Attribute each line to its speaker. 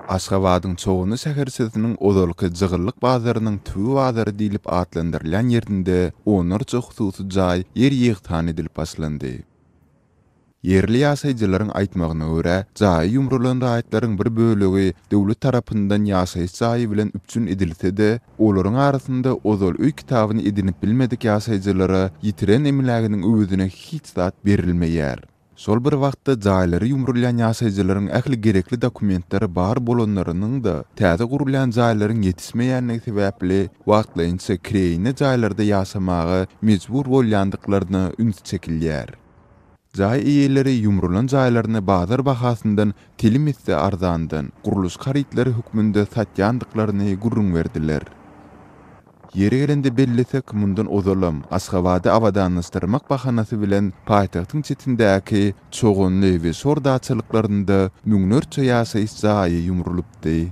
Speaker 1: Aşgabatyň çoğuny şähersiziniň ozalky jygyrlyk bazarynyň tübi bazary diýilip atlandyrılan ýerinde onarça hususy jaý ýer ýygtany edilip başlandy. Yerli ýaşaýjylaryň aýtmagyna görä, jaý ýumrulan raýatlaryň bir bölegi döwlet tarapyndan ýaşaýyş jaý bilen üpçün edilse-de, olaryň arasynda ozal öý kitabyny edinip bilmedik ýaşaýjylara ýitiren emläginiň öwüdine hiç zat berilmeýär. Şol bir wagtda jaýlary ýumrulan ýaşaýjylaryň ähli gerekli dokumentleri bar bolanlarynyň da täze gurulan jaýlaryň ýetismeýänligi sebäpli wagtlaýynça kireýine jaýlarda ýaşamagy mejbur bolýandyklaryna üns çekilýär. Jaý eýeleri ýumrulan jaýlaryny bazar bahasyndan telimizde arzandan guruluş harytlary hükmünde satýandyklaryny gurrun berdiler. Yeri gelende bellesek mundan ozalam, Aşgabaty abadanlaşdyrmak bahanasy bilen paýtagtyň çetindäki çoğunly we sordaçylyklarynda müňlerçe ýaşaýyş jaýy ýumrulypdy.